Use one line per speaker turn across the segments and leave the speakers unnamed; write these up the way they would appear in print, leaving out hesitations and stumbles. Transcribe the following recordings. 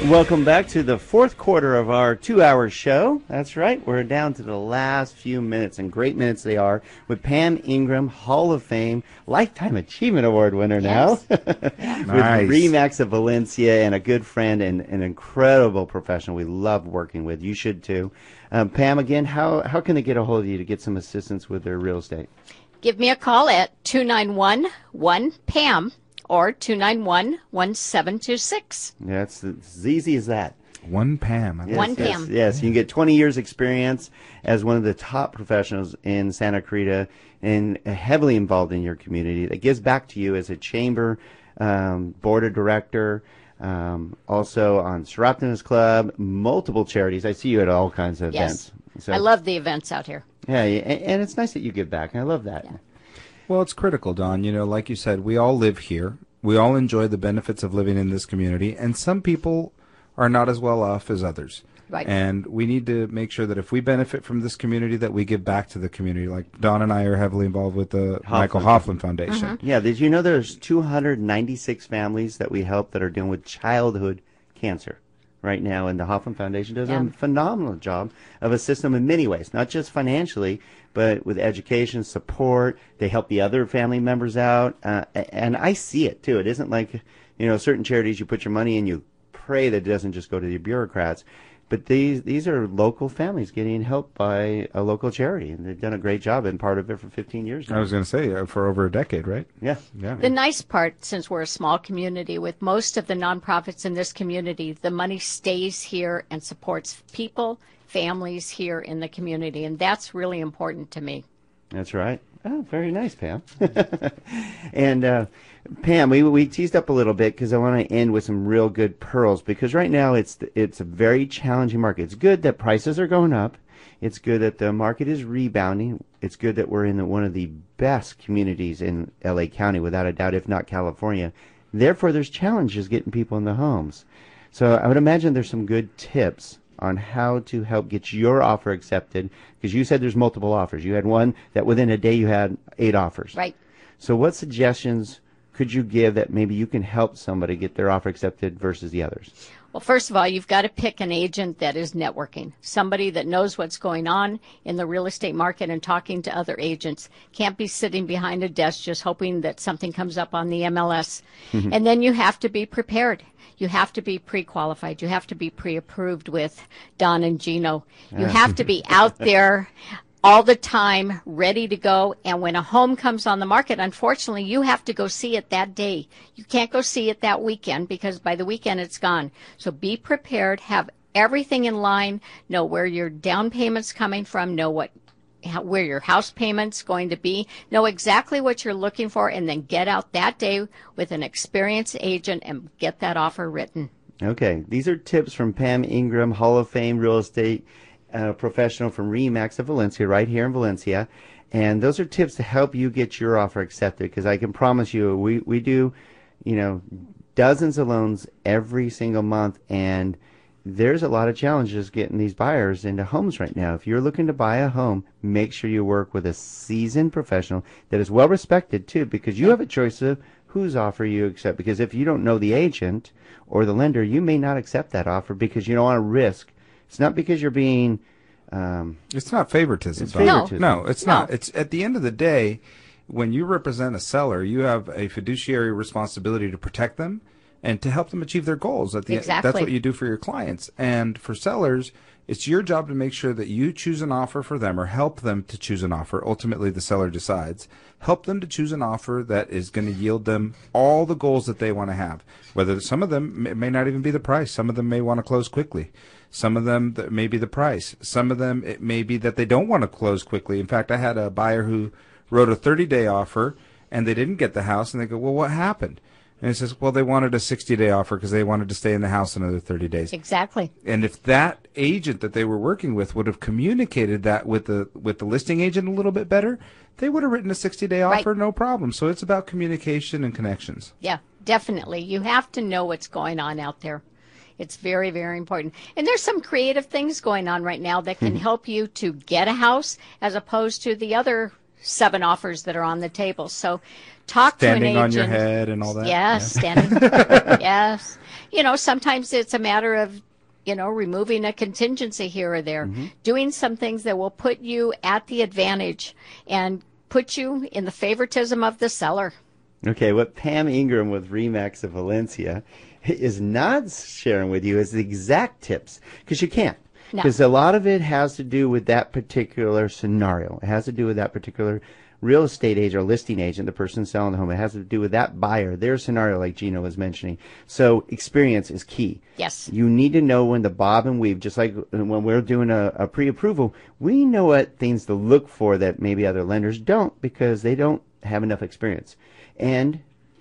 Welcome back to the fourth quarter of our 2-hour show. That's right, we're down to the last few minutes, and great minutes they are, with Pam Ingram, Hall of Fame, Lifetime Achievement Award winner now,
Nice.
with Remax of Valencia, and a good friend and an incredible professional we love working with. You should too. Pam, again, how can they get a hold of you to get some assistance with their real estate?
Give me a call at 291-1-PAM or 291-1726.
Yeah, it's as easy as that.
One Pam.
Yes,
One
yes,
Pam.
Yes, you can get 20 years experience as one of the top professionals in Santa Clarita and heavily involved in your community. That gives back to you as a chamber board of director, also on Seroptimus Club, multiple charities. I see you at all kinds of events. So,
I love the events out here.
Yeah, and it's nice that you give back. I love that.
Yeah.
Well, it's critical, Don. You know, like you said, we all live here. We all enjoy the benefits of living in this community, and some people are not as well off as others.
Right.
And we need to make sure that if we benefit from this community, that we give back to the community. Like Don and I are heavily involved with the Michael Hoffman Foundation.
Mm-hmm.
Yeah, did you know there's 296 families that we help that are dealing with childhood cancer right now, and the Hoffman Foundation does a phenomenal job of assisting them in many ways, not just financially, but with education, support. They help the other family members out, and I see it too. It isn't like, you know, certain charities you put your money in, you pray that it doesn't just go to the bureaucrats. But these are local families getting help by a local charity, and they've done a great job and part of it for 15 years now.
I was going to say, for over a decade, right?
Yeah.
The nice part, since we're a small community, with most of the nonprofits in this community, the money stays here and supports people, families here in the community, and that's really important to me.
That's right. Oh, very nice, Pam. And Pam, we teased up a little bit because I want to end with some real good pearls, because right now it's a very challenging market. It's good that prices are going up. It's good that the market is rebounding. It's good that we're in one of the best communities in LA County, without a doubt, if not California. Therefore, there's challenges getting people in the homes. So I would imagine there's some good tips on how to help get your offer accepted, because you said there's multiple offers. You had one that within a day you had 8 offers.
Right.
So what suggestions could you give that maybe you can help somebody get their offer accepted versus the others?
Well, first of all, you've got to pick an agent that is networking, somebody that knows what's going on in the real estate market and talking to other agents. Can't be sitting behind a desk just hoping that something comes up on the MLS. And then you have to be prepared. You have to be pre-qualified. You have to be pre-approved with Don and Gino. You have to be out there all the time, ready to go. And when a home comes on the market, unfortunately, you have to go see it that day. You can't go see it that weekend, because by the weekend it's gone. So be prepared, have everything in line, know where your down payment's coming from, know where your house payment's going to be, know exactly what you're looking for, and then get out that day with an experienced agent and get that offer written.
Okay, these are tips from Pam Ingram, Hall of Fame real estate professional from Remax of Valencia, right here in Valencia. And those are tips to help you get your offer accepted, because I can promise you we do, you know, dozens of loans every single month, and there's a lot of challenges getting these buyers into homes right now. If you're looking to buy a home, make sure you work with a seasoned professional that is well respected too, because you have a choice of whose offer you accept. Because if you don't know the agent or the lender, you may not accept that offer because you don't want to risk. It's not because you're being
it's not favoritism.
It's favoritism.
No, it's not. It's at the end of the day, when you represent a seller, you have a fiduciary responsibility to protect them and to help them achieve their goals. At the end, that's what you do for your clients. And for sellers, it's your job to make sure that you choose an offer for them, or help them to choose an offer. Ultimately, the seller decides. Help them to choose an offer that is going to yield them all the goals that they want to have. Whether some of them may not even be the price. Some of them may want to close quickly. Some of them may be the price. Some of them, it may be that they don't want to close quickly. In fact, I had a buyer who wrote a 30-day offer, and they didn't get the house, and they go, well, what happened? And it says, well, they wanted a 60-day offer because they wanted to stay in the house another 30 days.
Exactly.
And if that agent that they were working with would have communicated that with the listing agent a little bit better, they would have written a 60-day offer, no problem. So it's about communication and connections.
Yeah, definitely. You have to know what's going on out there. It's very, very important. And there's some creative things going on right now that can help you to get a house, as opposed to the other 7 offers that are on the table. So talk
standing
to an agent.
Standing on your head and all that.
Yes, yeah. Standing. Yes. You know, sometimes it's a matter of, you know, removing a contingency here or there, doing some things that will put you at the advantage and put you in the favoritism of the seller.
Okay, what Pam Ingram with RE/MAX of Valencia is not sharing with you is the exact tips, because you can't. Because a lot of it has to do with that particular scenario. It has to do with that particular real estate agent or listing agent, the person selling the home. It has to do with that buyer, their scenario, like Gino was mentioning. So experience is key.
Yes.
You need to know when to bob and weave, just like when we're doing a pre-approval. We know what things to look for that maybe other lenders don't, because they don't have enough experience. And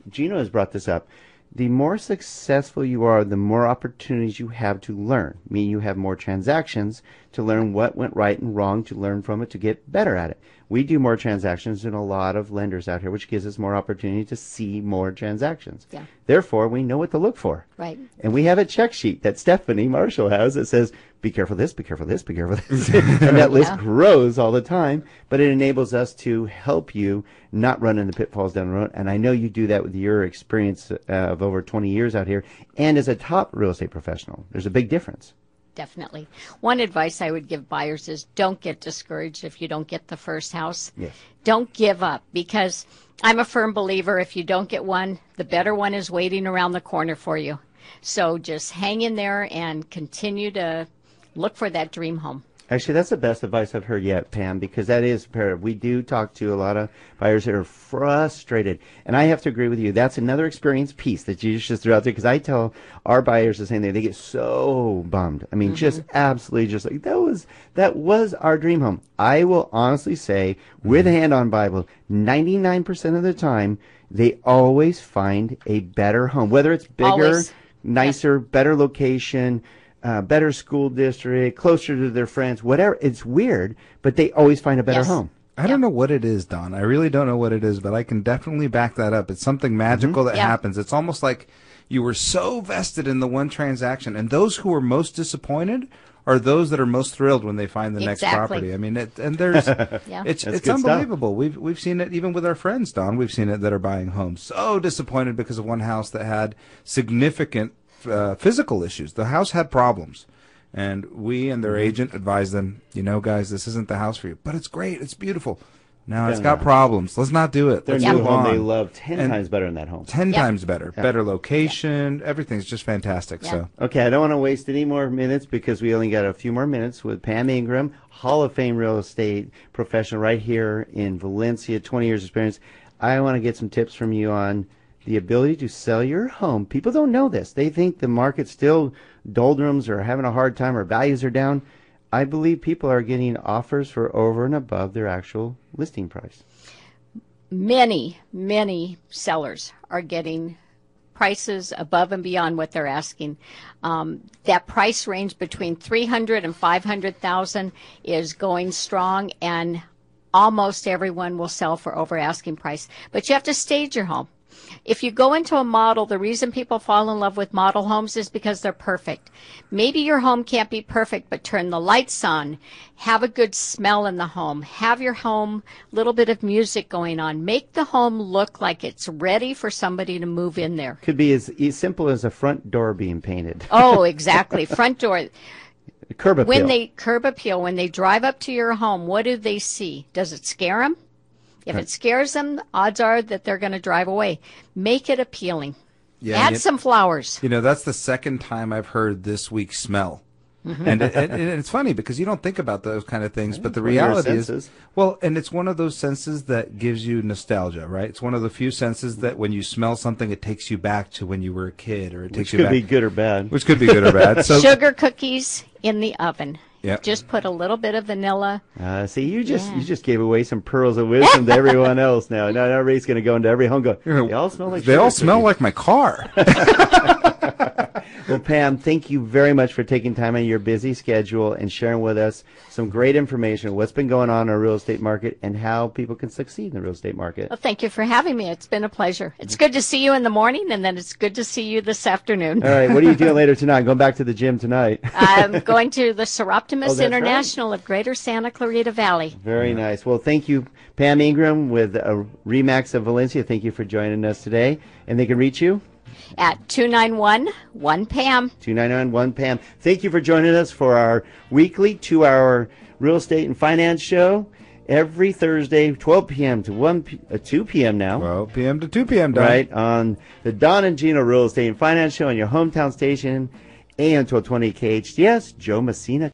Gino has brought this up. The more successful you are, the more opportunities you have to learn. Meaning you have more transactions to learn what went right and wrong, to learn from it, to get better at it. We do more transactions than a lot of lenders out here, which gives us more opportunity to see more transactions.
Yeah.
Therefore, we know what to look for.
Right.
And we have a check sheet that Stephanie Marshall has that says, be careful this, be careful this, be careful this. And that list grows all the time, but it enables us to help you not run into pitfalls down the road. And I know you do that with your experience of over 20 years out here and as a top real estate professional. There's a big difference.
Definitely. One advice I would give buyers is don't get discouraged if you don't get the first house.
Yes.
Don't give up, because I'm a firm believer if you don't get one, the better one is waiting around the corner for you. So just hang in there and continue to look for that dream home.
Actually, that's the best advice I've heard yet, Pam, because that is imperative. We do talk to a lot of buyers that are frustrated, and I have to agree with you. That's another experience piece that you just threw out there, because I tell our buyers the same thing. They get so bummed. I mean, just absolutely just like, that was our dream home. I will honestly say, with a hand on Bible, 99% of the time, they always find a better home, whether it's bigger, nicer, better location, better school district, closer to their friends, whatever. It's weird, but they always find a better home.
I don't know what it is, Don. I really don't know what it is, but I can definitely back that up. It's something magical that happens. It's almost like you were so vested in the one transaction, and those who are most disappointed are those that are most thrilled when they find the next property. I mean, there's it's unbelievable. Stuff. We've seen it even with our friends, Don. We've seen it that are buying homes so disappointed because of one house that had significant physical issues. The house had problems, and we and their agent advised them, you know, guys, this isn't the house for you, but it's great, it's beautiful. No, it's got problems. Let's not do it.
Their new home they love 10 times better than that home.
10 times better. Better location. Everything's just fantastic. So
okay, I don't want to waste any more minutes, because we only got a few more minutes with Pam Ingram, Hall of Fame real estate professional right here in Valencia, 20 years experience. I want to get some tips from you on the ability to sell your home. People don't know this. They think the market's still doldrums or having a hard time or values are down. I believe people are getting offers for over and above their actual listing price.
Many, many sellers are getting prices above and beyond what they're asking. That price range between $300,000 and $500,000 is going strong, and almost everyone will sell for over asking price. But you have to stage your home. If you go into a model, the reason people fall in love with model homes is because they're perfect. Maybe your home can't be perfect, but turn the lights on, have a good smell in the home, have your home, little bit of music going on, make the home look like it's ready for somebody to move in there.
Could be as simple as a front door being painted.
Oh, exactly. Front door.
Curb appeal.
Curb appeal, when they drive up to your home, what do they see? Does it scare them? If it scares them, odds are that they're going to drive away. Make it appealing. Yeah, add some flowers.
You know, that's the second time I've heard this week smell. And it's funny because you don't think about those kind of things, but the reality is, well, and it's one of those senses that gives you nostalgia, right? It's one of the few senses that when you smell something, it takes you back to when you were a kid, or it takes you back.
Which could be good or bad.
Which could be good or bad. So,
sugar cookies in the oven.
Yep.
Just put a little bit of vanilla.
See, you just gave away some pearls of wisdom to everyone else now. Now everybody's going to go into every home and go, they all smell like
They all smell like my car.
Well, Pam, thank you very much for taking time out of your busy schedule and sharing with us some great information on what's been going on in our real estate market and how people can succeed in the real estate market.
Well, thank you for having me. It's been a pleasure. It's good to see you in the morning, and then it's good to see you this afternoon.
All right, what are you doing later tonight? Going back to the gym tonight?
I'm going to the Seroptimus International
right.
of Greater Santa Clarita Valley.
Very nice. Well, thank you, Pam Ingram with RE/MAX of Valencia. Thank you for joining us today. And they can reach you?
At 291-1PAM.
291-1PAM. Thank you for joining us for our weekly 2-hour real estate and finance show every Thursday, 12 p.m. to 2 p.m. now.
12 p.m. to 2 p.m. Don.
Right, on the Don and Gino Real Estate and Finance Show on your hometown station, AM 1220 KHDS. Joe Messina